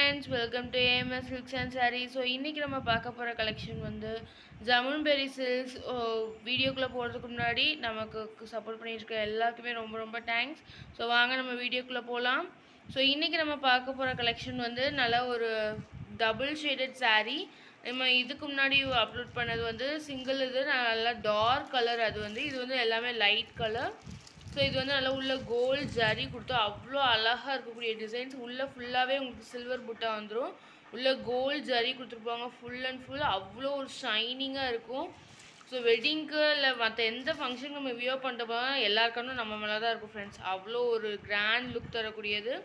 friends, welcome to AMS Silks and Sarees. So இன்றைக்கி நம்ம பார்க்க போகிற கலெக்ஷன் வந்து ஜமுன்பெரி சில்க்ஸ். வீடியோக்குள்ளே போகிறதுக்கு முன்னாடி நமக்கு சப்போர்ட் பண்ணியிருக்க எல்லாருக்குமே ரொம்ப ரொம்ப தேங்க்ஸ். ஸோ வாங்க நம்ம வீடியோக்குள்ளே போகலாம். ஸோ இன்றைக்கி நம்ம பார்க்க போகிற கலெக்ஷன் வந்து நல்லா ஒரு டபுள் ஷேடட் saree. நம்ம இதுக்கு முன்னாடி அப்லோட் பண்ணது வந்து சிங்கிள் இது நல்லா டார்க் கலர். இது வந்து எல்லாமே லைட் கலர். ஸோ இது வந்து நல்லா உள்ள கோல்டு ஜரி கொடுத்து அவ்வளோ அழகாக இருக்கக்கூடிய டிசைன்ஸ். உள்ளே ஃபுல்லாகவே உங்களுக்கு சில்வர் புட்டா வந்துடும். உள்ள கோல்டு ஜரி கொடுத்துருப்பாங்க ஃபுல் அண்ட் ஃபுல். அவ்வளோ ஒரு ஷைனிங்காக இருக்கும். ஸோ வெட்டிங்க்கு இல்லை மற்ற எந்த ஃபங்க்ஷனுக்கு நம்ம வியோ பண்ணிட்டு போனால் எல்லாருக்கானும் நம்ம மேலே தான் இருக்கும் ஃப்ரெண்ட்ஸ். அவ்வளோ ஒரு கிராண்ட் லுக் தரக்கூடியது.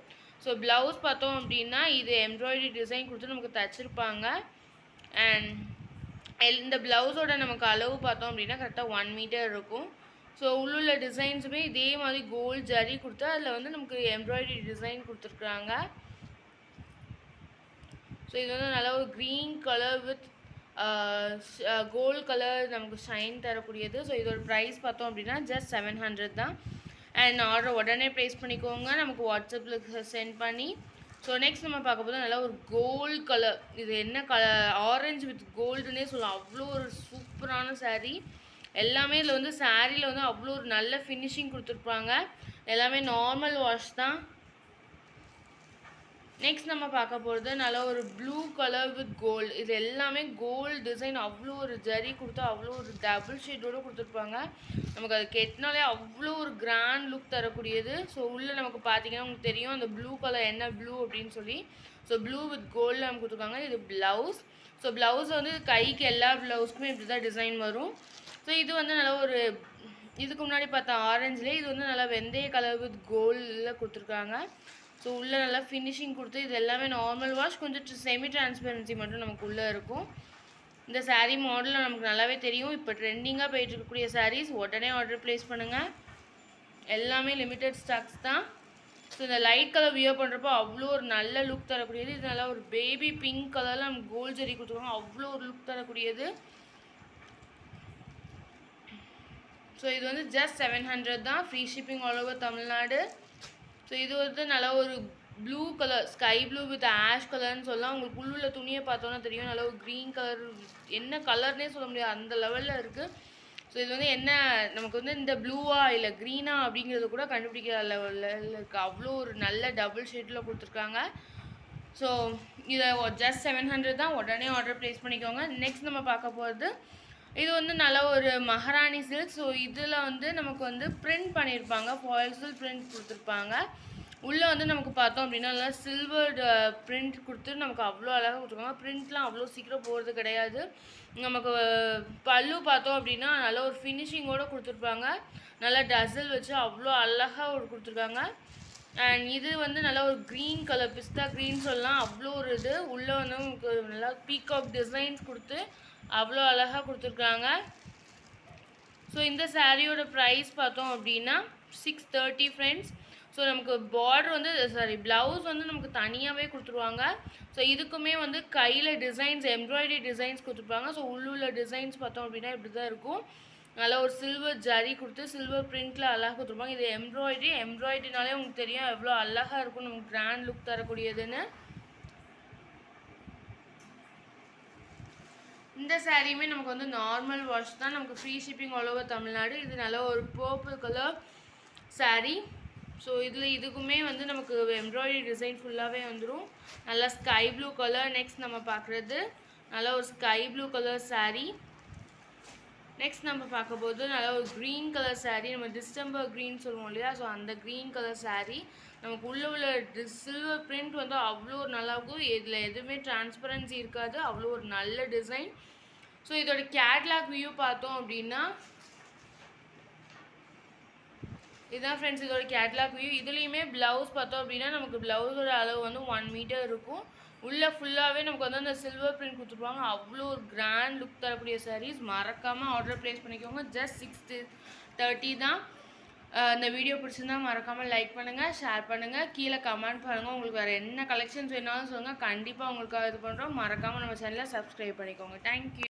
ஸோ ப்ளவுஸ் பார்த்தோம் அப்படின்னா இது எம்ப்ராய்டரி டிசைன் கொடுத்து நமக்கு தச்சுருப்பாங்க. அண்ட் இந்த ப்ளவுஸோட நமக்கு அளவு பார்த்தோம் அப்படின்னா கரெக்டாக 1 மீட்டர் இருக்கும். ஸோ உள்ள டிசைன்ஸுமே இதே மாதிரி கோல்டு ஜரி கொடுத்து அதில் வந்து நமக்கு எம்ப்ராய்டரி டிசைன் கொடுத்துருக்குறாங்க. ஸோ இது வந்து நல்லா ஒரு green colour with gold colour நமக்கு ஷைன் தரக்கூடியது. ஸோ இதோட ப்ரைஸ் பார்த்தோம் அப்படின்னா ஜஸ்ட் 700 தான். அண்ட் ஆர்டர் உடனே ப்ளேஸ் பண்ணிக்கோங்க, நமக்கு வாட்ஸ்அப்பில் சென்ட் பண்ணி. ஸோ நெக்ஸ்ட் நம்ம பார்க்க போது நல்லா ஒரு கோல்டு கலர். இது என்ன கலர், ஆரஞ்சு வித் கோல்டுன்னே சொல்லலாம். அவ்வளோ ஒரு சூப்பரான saree. எல்லாமே இதில் வந்து சாரியில் வந்து அவ்வளோ ஒரு நல்ல ஃபினிஷிங் கொடுத்துருப்பாங்க. எல்லாமே நார்மல் வாஷ் தான். நெக்ஸ்ட் நம்ம பார்க்க போகிறது நல்லா ஒரு ப்ளூ கலர் வித் கோல்டு. இது எல்லாமே கோல்டு டிசைன். அவ்வளோ ஒரு ஜரி கொடுத்து அவ்வளோ ஒரு டபுள் ஷேடோடு கொடுத்துருப்பாங்க. நமக்கு அது கெட்டினாலே அவ்வளோ ஒரு கிராண்ட் லுக் தரக்கூடியது. ஸோ உள்ளே நமக்கு பார்த்தீங்கன்னா உங்களுக்கு தெரியும் அந்த ப்ளூ கலர் என்ன ப்ளூ அப்படின்னு சொல்லி. ஸோ ப்ளூ வித் கோல்டில் நமக்கு கொடுத்துருக்காங்க. இது ப்ளவுஸ். ஸோ ப்ளவுஸ் வந்து கைக்கு எல்லா ப்ளவுஸ்க்குமே இப்படி தான் டிசைன் வரும். ஸோ இது வந்து நல்லா ஒரு இதுக்கு முன்னாடி பார்த்தா ஆரஞ்சில் இது வந்து நல்லா வெந்தய கலர் வித் கோல்டில் கொடுத்துருக்காங்க. ஸோ உள்ளே நல்லா ஃபினிஷிங் கொடுத்து இது எல்லாமே நார்மல் வாஷ், கொஞ்சம் செமி டிரான்ஸ்பரன்சி மட்டும் நமக்கு உள்ளே இருக்கும். இந்த saree மாடலில் நமக்கு நல்லாவே தெரியும். இப்போ ட்ரெண்டிங்காக போயிட்டு இருக்கக்கூடிய sarees உடனே ஆர்டர் ப்ளேஸ் பண்ணுங்கள். எல்லாமே லிமிட்டட் ஸ்டாக்ஸ் தான். ஸோ இந்த லைட் கலர் வியர் பண்ணுறப்போ அவ்வளோ ஒரு நல்ல லுக் தரக்கூடியது. இது நல்லா ஒரு பேபி பிங்க் கலரில் நமக்கு கோல்டு ஜரி கொடுத்துருக்காங்க. அவ்வளோ ஒரு லுக் தரக்கூடியது. ஸோ இது வந்து ஜஸ்ட் 700 தான். Free shipping all over Tamil Nadu. So இது வந்து நல்லா ஒரு blue colour, sky blue with ash கலர்னு சொல்லலாம். உங்களுக்கு உள்ள துணியை பார்த்தோன்னா தெரியும். நல்லா ஒரு க்ரீன் கலர், என்ன கலர்னே சொல்ல முடியாது அந்த லெவலில் இருக்குது. ஸோ இது வந்து என்ன நமக்கு வந்து இந்த ப்ளூவா இல்லை க்ரீனா அப்படிங்கிறது கூட கண்டுபிடிக்கிற லெவலில் இருக்குது. அவ்வளோ ஒரு நல்ல டபுள் ஷேட்டில் கொடுத்துருக்காங்க. ஸோ இதை ஜஸ்ட் 700 தான். உடனே ஆர்டர் ப்ளேஸ் பண்ணிக்கோங்க. நெக்ஸ்ட் நம்ம பார்க்க போகிறது இது வந்து நல்ல ஒரு மகாராணி சில்க். ஸோ இதில் வந்து நமக்கு வந்து பிரிண்ட் பண்ணியிருப்பாங்க, ஃபாயில் சில்க் பிரிண்ட் கொடுத்துருப்பாங்க. உள்ளே வந்து நமக்கு பார்த்தோம் அப்படின்னா நல்லா சில்வர் பிரிண்ட் கொடுத்து நமக்கு அவ்வளோ அழகாக கொடுத்துருக்காங்க. பிரிண்ட்லாம் அவ்வளோ சீக்கிரம் போகிறது கிடையாது. நமக்கு பல்லு பார்த்தோம் அப்படின்னா நல்ல ஒரு ஃபினிஷிங்கோடு கொடுத்துருப்பாங்க. நல்லா டசல் வச்சு அவ்வளோ அழகாக ஒரு கொடுத்துருக்காங்க. அண்ட் இது வந்து நல்லா ஒரு க்ரீன் கலர், பிஸ்தா க்ரீன் சொல்லலாம். அவ்வளோ ஒரு இது உள்ளே வந்து நமக்கு நல்லா பீகாக் டிசைன்ஸ் கொடுத்து அவ்வளோ அழகாக கொடுத்துருக்காங்க. ஸோ இந்த சாரியோட ப்ரைஸ் பார்த்தோம் அப்படின்னா 630 ஃப்ரெண்ட்ஸ். ஸோ நமக்கு பார்டர் வந்து ப்ளவுஸ் வந்து நமக்கு தனியாகவே கொடுத்துருவாங்க. ஸோ இதுக்குமே வந்து கையில் டிசைன்ஸ், எம்ப்ராய்டரி டிசைன்ஸ் கொடுத்துருப்பாங்க. ஸோ உள்ள டிசைன்ஸ் பார்த்தோம் அப்படின்னா இப்படி தான் இருக்கும். நல்லா ஒரு சில்வர் ஜரி கொடுத்து சில்வர் பிரிண்டில் அழகாக கொடுத்துருப்பாங்க. இது எம்ப்ராய்டரினாலே உங்களுக்கு தெரியும் எவ்வளோ அழகாக இருக்கும், நமக்கு கிராண்ட் லுக் தரக்கூடியதுன்னு. இந்த சாரியுமே நமக்கு வந்து நார்மல் வாஷ் தான். நமக்கு free shipping all over Tamil Nadu. இது நல்ல ஒரு பர்பிள் கலர் saree. ஸோ இதுக்குமே வந்து நமக்கு எம்ப்ராய்டரி டிசைன் ஃபுல்லாகவே வந்துடும். நல்லா ஸ்கை ப்ளூ கலர். நெக்ஸ்ட் நம்ம பார்க்குறது நல்லா ஒரு sky blue colour saree. Next நம்ம பார்க்க போது நல்லா ஒரு க்ரீன் கலர் saree. நம்ம டிசம்பர் க்ரீன் சொல்லுவோம் இல்லையா, ஸோ அந்த க்ரீன் கலர் saree. நமக்கு உள்ள சில்வர் பிரிண்ட் வந்து அவ்வளோ ஒரு நல்லாயிருக்கும். இதில் எதுவுமே டிரான்ஸ்பரன்சி இருக்காது. அவ்வளோ ஒரு நல்ல டிசைன். ஸோ இதோட கேட்லாக் வியூ பார்த்தோம் அப்படின்னா இதுதான் ஃப்ரெண்ட்ஸ் இதோட கேட்லாக் வியூ. இதுலேயுமே ப்ளவுஸ் பார்த்தோம் அப்படின்னா நமக்கு ப்ளவுஸோட அளவு வந்து 1 மீட்டர் இருக்கும். உள்ளே ஃபுல்லாகவே நமக்கு வந்து அந்த சில்வர் பிரிண்ட் கொடுத்துருப்பாங்க. அவ்வளோ ஒரு கிராண்ட் லுக் தரக்கூடிய சாரீஸ். மறக்காமல் ஆர்டர் ப்ளேஸ் பண்ணிக்கோங்க. ஜஸ்ட் 630 தான். இந்த வீடியோ பிடிச்சிருந்தா மறக்காமல் லைக் பண்ணுங்கள், ஷேர் பண்ணுங்கள், கீழே கமெண்ட் பண்ணுங்கள். உங்களுக்கு வேறு என்ன கலெக்ஷன்ஸ் வேணாலும் சொல்லுங்கள், கண்டிப்பாக உங்களுக்கு இது பண்ணுறோம். மறக்காமல் நம்ம சேனலை சப்ஸ்கிரைப் பண்ணிக்கோங்க. தேங்க்யூ.